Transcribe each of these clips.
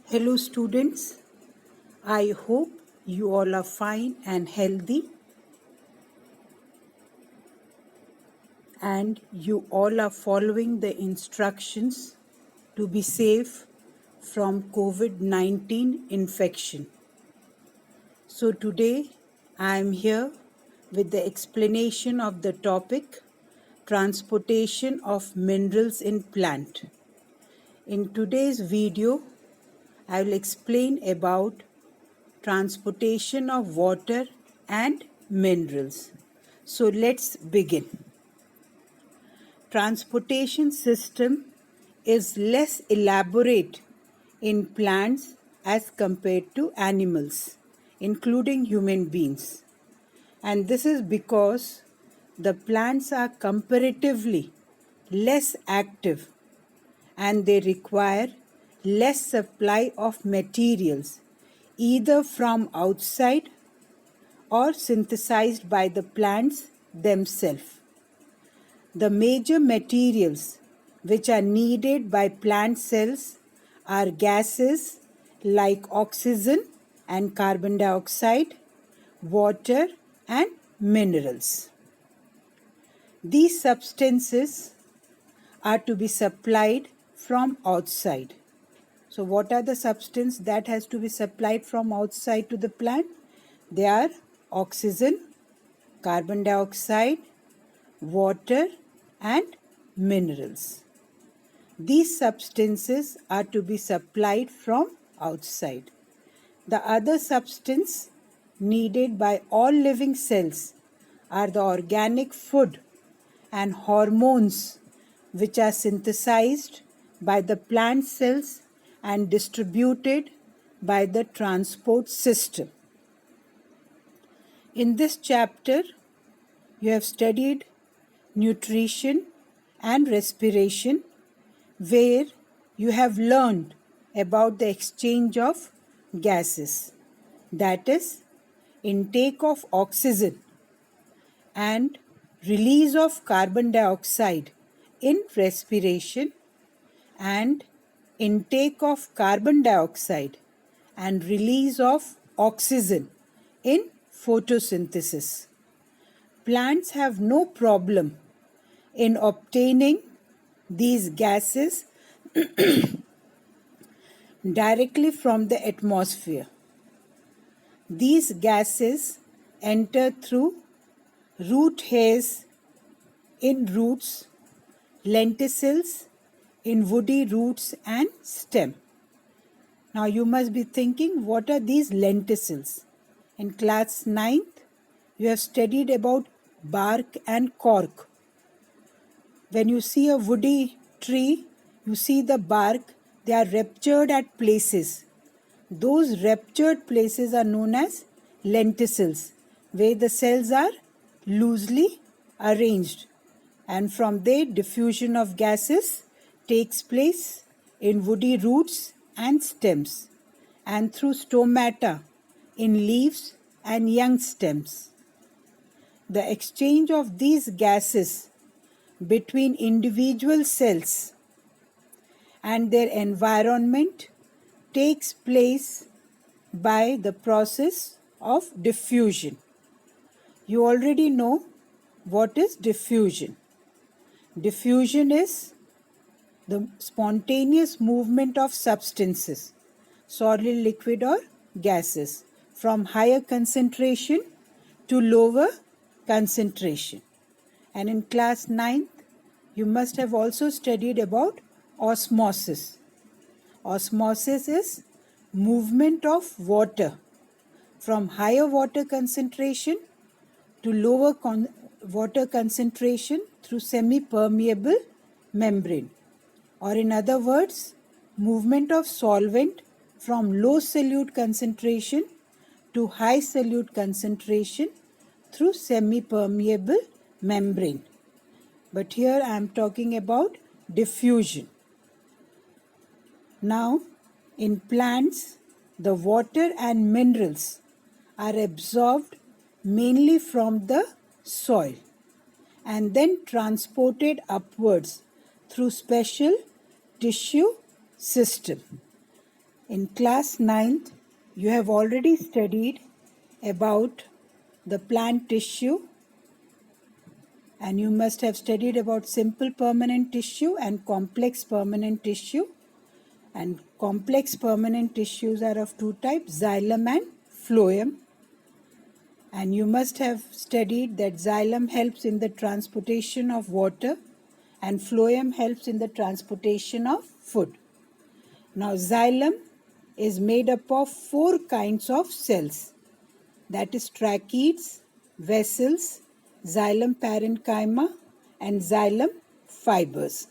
Hello students, I hope you all are fine and healthy and you all are following the instructions to be safe from COVID-19 infection. So today I am here with the explanation of the topic transportation of minerals in plant. In today's video, I will explain about transportation of water and minerals. So let's begin. Transportation system is less elaborate in plants as compared to animals, including human beings. And this is because the plants are comparatively less active and they require less supply of materials either from outside or synthesized by the plants themselves. The major materials which are needed by plant cells are gases like oxygen and carbon dioxide, water and minerals. These substances are to be supplied from outside. So what are the substances that has to be supplied from outside to the plant? They are oxygen, carbon dioxide, water and minerals. These substances are to be supplied from outside. The other substance needed by all living cells are the organic food and hormones which are synthesized by the plant cells and distributed by the transport system. In this chapter, you have studied nutrition and respiration, where you have learned about the exchange of gases, that is, intake of oxygen and release of carbon dioxide in respiration and intake of carbon dioxide and release of oxygen in photosynthesis. Plants have no problem in obtaining these gases directly from the atmosphere. These gases enter through root hairs in roots, lenticels in woody roots and stem. Now you must be thinking, what are these lenticels? In class 9th, you have studied about bark and cork. When you see a woody tree, you see the bark, they are ruptured at places. Those ruptured places are known as lenticels, where the cells are loosely arranged, and from there diffusion of gases takes place in woody roots and stems and through stomata in leaves and young stems. The exchange of these gases between individual cells and their environment takes place by the process of diffusion. You already know what is diffusion. Diffusion is the spontaneous movement of substances, solid, liquid or gases, from higher concentration to lower concentration. And in class 9th, you must have also studied about osmosis. Osmosis is movement of water from higher water concentration to lower water concentration through semi-permeable membrane, or in other words, movement of solvent from low solute concentration to high solute concentration through semi-permeable membrane. But here I am talking about diffusion. Now, in plants, the water and minerals are absorbed mainly from the soil and then transported upwards through special tissue system. In class 9th, you have already studied about the plant tissue, and you must have studied about simple permanent tissue and complex permanent tissue. And complex permanent tissues are of two types, xylem and phloem. And you must have studied that xylem helps in the transportation of water and phloem helps in the transportation of food. Now, xylem is made up of 4 kinds of cells, that is tracheids, vessels, xylem parenchyma and xylem fibers.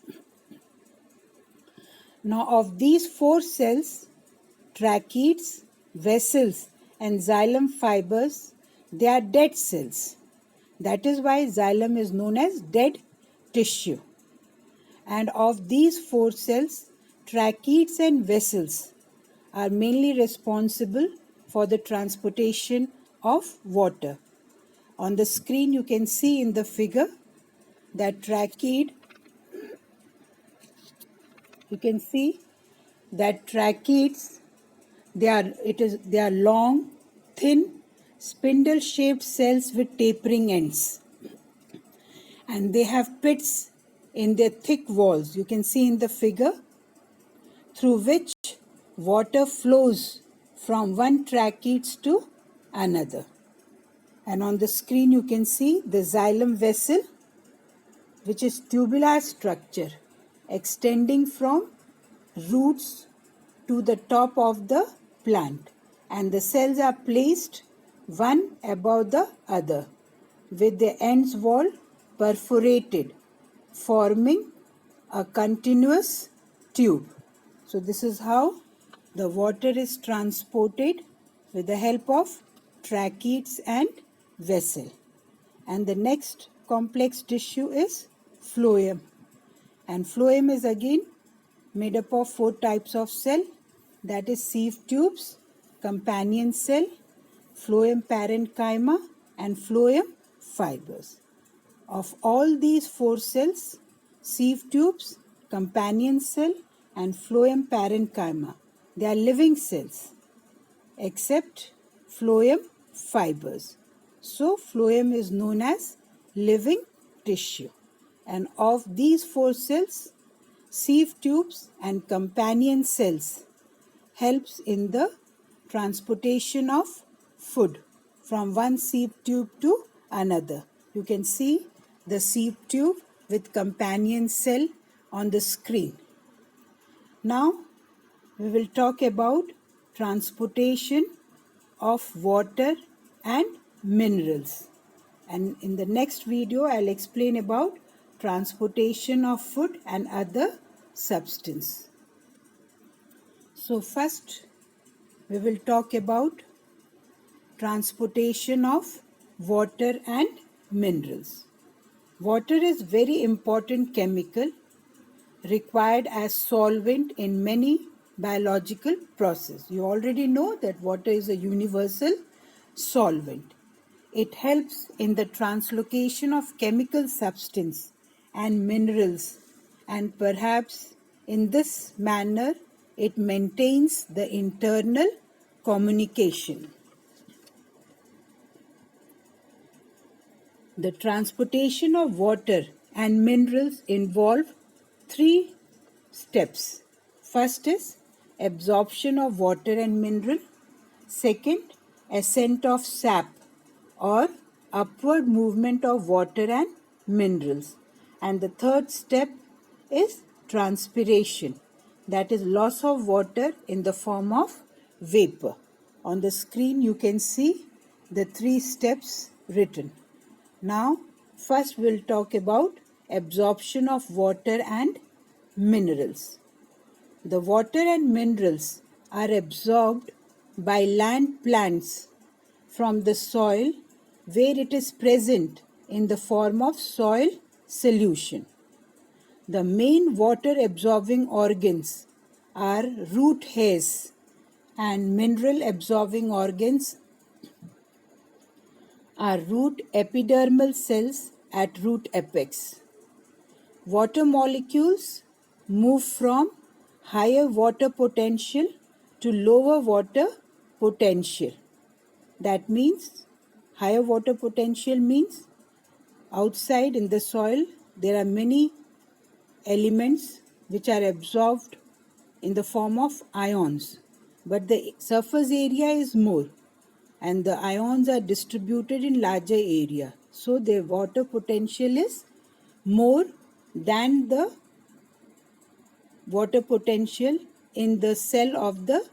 Now, of these 4 cells, tracheids, vessels and xylem fibers, they are dead cells. That is why xylem is known as dead tissue. And of these 4 cells, tracheids and vessels are mainly responsible for the transportation of water. On the screen you can see in the figure that tracheids they are long, thin, spindle shaped cells with tapering ends, and they have pits in their thick walls. You can see in the figure, through which water flows from one tracheids to another. And on the screen you can see the xylem vessel, which is tubular structure extending from roots to the top of the plant, and the cells are placed one above the other with the ends wall perforated, forming a continuous tube. So this is how the water is transported with the help of tracheids and vessel. And the next complex tissue is phloem. And phloem is again made up of 4 types of cell, that is sieve tubes, companion cell, phloem parenchyma and phloem fibers. Of all these 4 cells, sieve tubes, companion cell and phloem parenchyma, they are living cells except phloem fibers. So phloem is known as living tissue. And of these 4 cells, sieve tubes and companion cells helps in the transportation of food from one sieve tube to another. You can see the sieve tube with companion cell on the screen. Now we will talk about transportation of water and minerals. And in the next video, I'll explain about transportation of food and other substance. So first, we will talk about transportation of water and minerals. Water is very important chemical required as solvent in many biological processes. You already know that water is a universal solvent. It helps in the translocation of chemical substance and minerals, and perhaps in this manner it maintains the internal communication. The transportation of water and minerals involve 3 steps. First is absorption of water and mineral. Second, ascent of sap or upward movement of water and minerals. And the third step is transpiration, that is loss of water in the form of vapor. On the screen you can see the 3 steps written. Now first we'll talk about absorption of water and minerals. The water and minerals are absorbed by land plants from the soil where it is present in the form of soil solution. The main water absorbing organs are root hairs, and mineral absorbing organs are root epidermal cells at root apex. Water molecules move from higher water potential to lower water potential. That means higher water potential means outside in the soil there are many elements which are absorbed in the form of ions, but the surface area is more and the ions are distributed in larger area. So the water potential is more than the water potential in the cell of the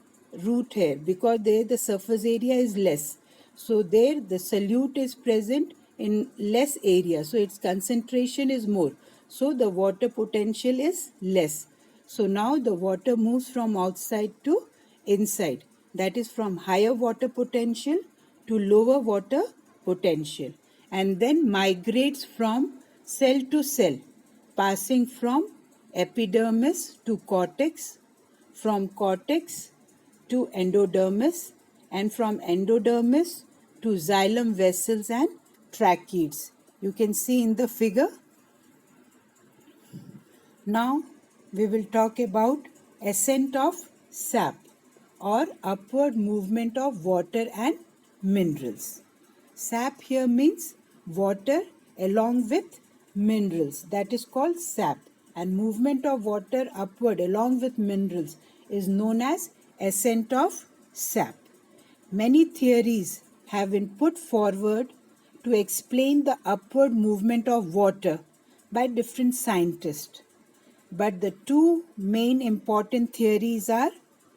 root hair, because there the surface area is less. So there the solute is present in less area, so its concentration is more. So the water potential is less. So now the water moves from outside to inside. That is from higher water potential to lower water potential, and then migrates from cell to cell, passing from epidermis to cortex, from cortex to endodermis, and from endodermis to xylem vessels and tracheids. You can see in the figure. Now we will talk about ascent of sap or upward movement of water and minerals. Sap here means water along with minerals, that is called sap, and movement of water upward along with minerals is known as ascent of sap. Many theories have been put forward to explain the upward movement of water by different scientists. But the two main important theories are,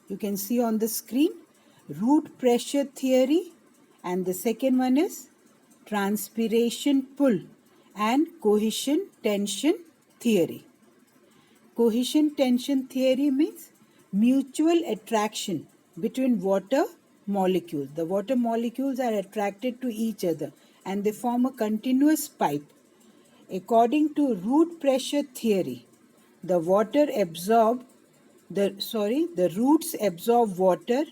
you can see on the screen, root pressure theory, and the second one is transpiration pull and cohesion tension theory. Cohesion tension theory means mutual attraction between water molecules. The water molecules are attracted to each other and they form a continuous pipe. According to root pressure theory, the roots absorb water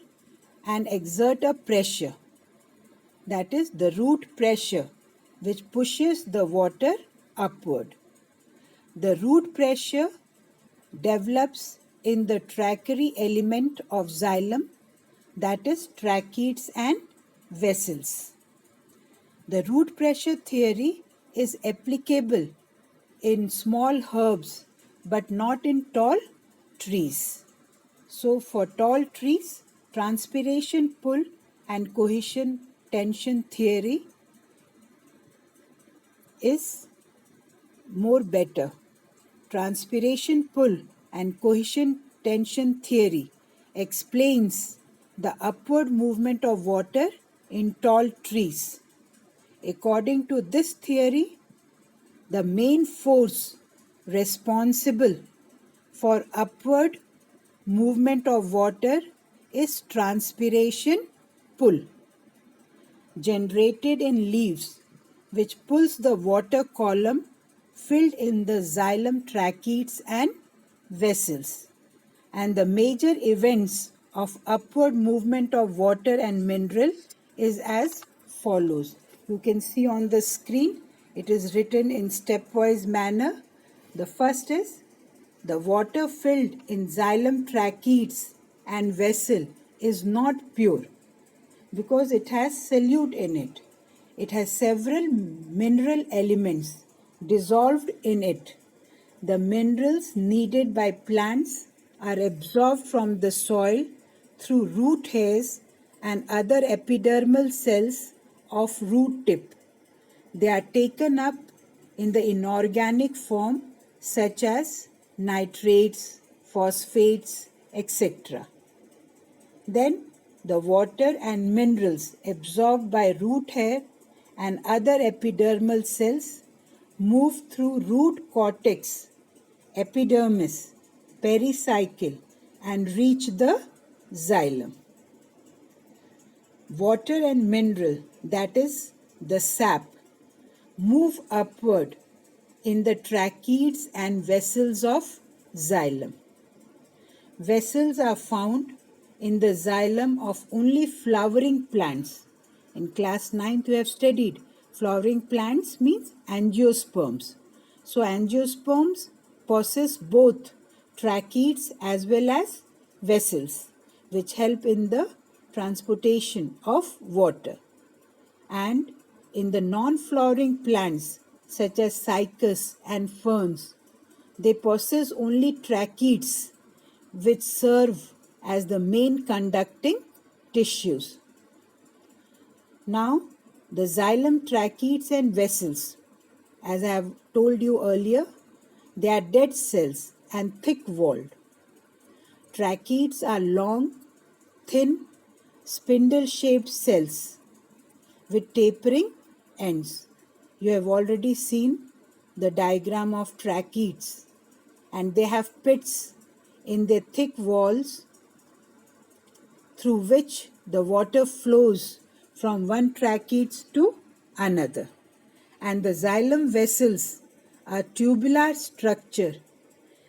and exert a pressure. That is the root pressure which pushes the water upward. The root pressure develops in the trachary element of xylem, that is tracheids and vessels. The root pressure theory is applicable in small herbs but not in tall trees. So for tall trees, transpiration pull and cohesion tension theory is more better. Transpiration pull and cohesion tension theory explains the upward movement of water in tall trees. According to this theory, the main force responsible for upward movement of water is transpiration pull, generated in leaves, which pulls the water column filled in the xylem tracheids and vessels. And the major events of upward movement of water and mineral is as follows. You can see on the screen, it is written in stepwise manner. The first is the water filled in xylem tracheids and vessel is not pure because it has solute in it. It has several mineral elements dissolved in it. The minerals needed by plants are absorbed from the soil through root hairs and other epidermal cells of root tip. They are taken up in the inorganic form such as nitrates, phosphates, etc. Then the water and minerals absorbed by root hair and other epidermal cells move through root cortex, epidermis, pericycle and reach the xylem. Water and mineral, that is the sap, move upward in the tracheids and vessels of xylem. Vessels are found in the xylem of only flowering plants. In class 9th we have studied flowering plants means angiosperms. So angiosperms possess both tracheids as well as vessels, which help in the transportation of water. And in the non-flowering plants such as cycas and ferns, they possess only tracheids which serve as the main conducting tissues. Now, the xylem tracheids and vessels, as I have told you earlier, they are dead cells and thick-walled. Tracheids are long, thin, spindle-shaped cells with tapering ends. You have already seen the diagram of tracheids, and they have pits in their thick walls through which the water flows from one tracheid to another. And the xylem vessels are tubular structure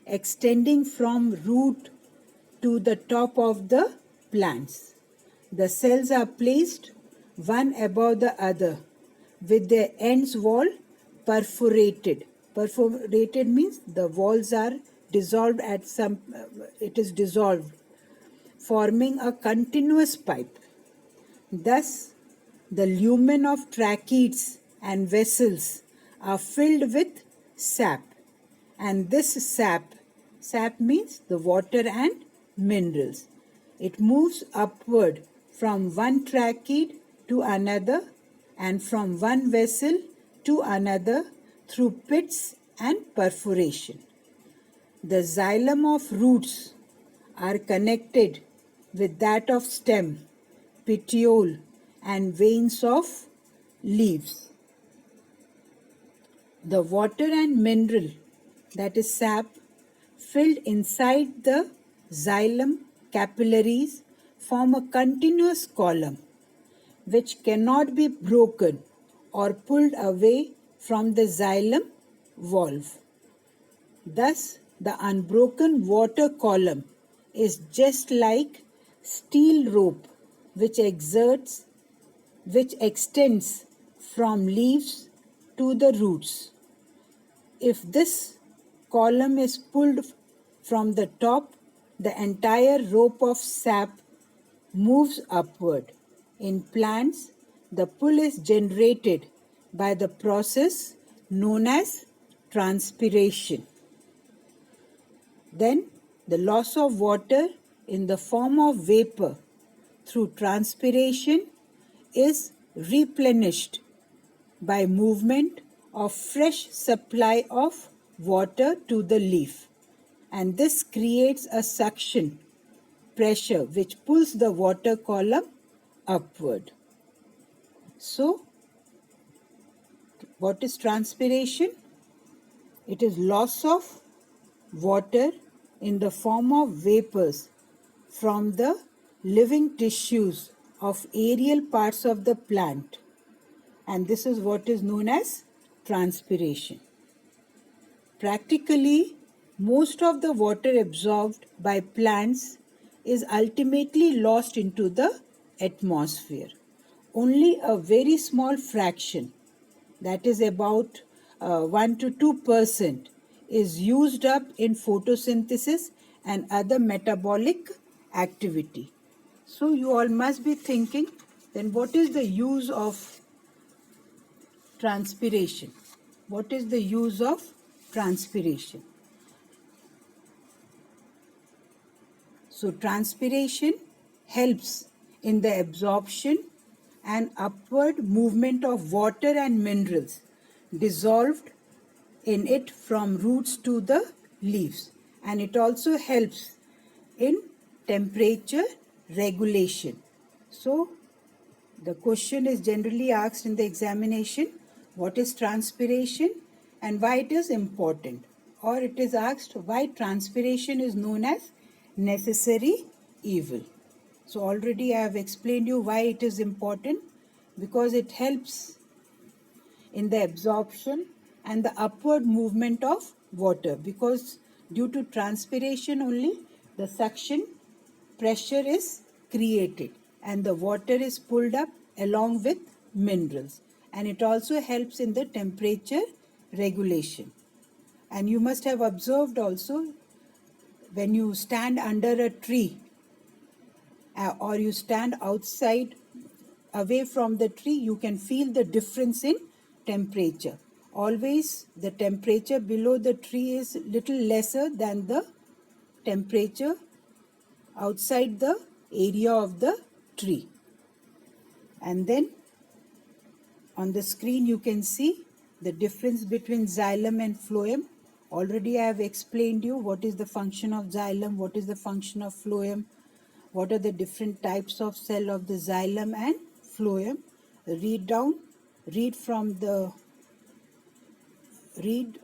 extending from root to the top of the plants. The cells are placed one above the other with their ends wall perforated. Perforated means the walls are dissolved at some, it is dissolved, forming a continuous pipe. Thus, the lumen of tracheids and vessels are filled with sap, and this sap means the water and minerals. It moves upward from one tracheid to another and from one vessel to another through pits and perforation. The xylem of roots are connected with that of stem, petiole, and veins of leaves. The water and mineral, that is sap, filled inside the xylem capillaries form a continuous column which cannot be broken or pulled away from the xylem valve. Thus, the unbroken water column is just like steel rope which extends from leaves to the roots. If this column is pulled from the top, the entire rope of sap moves upward. In plants, the pull is generated by the process known as transpiration. Then, the loss of water in the form of vapor through transpiration is replenished by movement of fresh supply of water to the leaf, and this creates a suction pressure which pulls the water column upward. So, what is transpiration? It is loss of water in the form of vapors from the living tissues of aerial parts of the plant, and this is what is known as transpiration. Practically, most of the water absorbed by plants is ultimately lost into the atmosphere. Only a very small fraction, that is about 1 to 2%, is used up in photosynthesis and other metabolic activity. So you all must be thinking, then what is the use of transpiration? What is the use of transpiration? So transpiration helps in the absorption and upward movement of water and minerals dissolved in it from roots to the leaves, and it also helps in temperature regulation. So the question is generally asked in the examination, what is transpiration and why it is important? Or it is asked why transpiration is known as necessary evil. So already I have explained you why it is important, because it helps in the absorption and the upward movement of water, because due to transpiration only the suction pressure is created and the water is pulled up along with minerals, and it also helps in the temperature regulation. And you must have observed also, when you stand under a tree or you stand outside away from the tree, you can feel the difference in temperature. Always the temperature below the tree is little lesser than the temperature outside the area of the tree. And then on the screen you can see the difference between xylem and phloem. Already I have explained you what is the function of xylem, what is the function of phloem, what are the different types of cell of the xylem and phloem. Read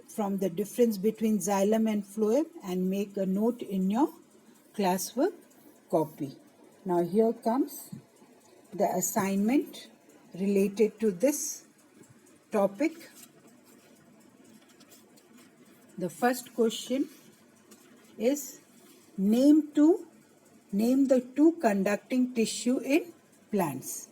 from the difference between xylem and phloem and make a note in your classwork copy. Now here comes the assignment related to this topic. The first question is name the two conducting tissue in plants.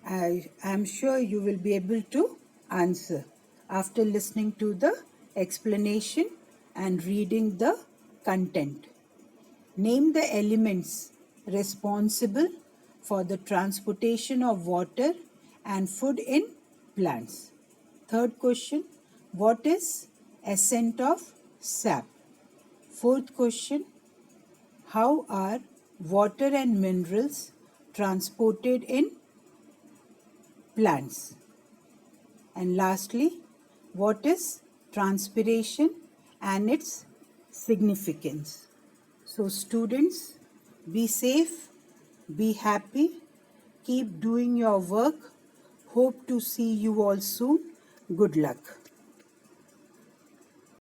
I am sure you will be able to answer after listening to the explanation and reading the content. Name the elements responsible for the transportation of water and food in plants. Third question, what is ascent of sap? Fourth question, how are water and minerals transported in plants? And lastly, what is transpiration and its significance? So students, be safe, be happy, keep doing your work. Hope to see you all soon. Good luck.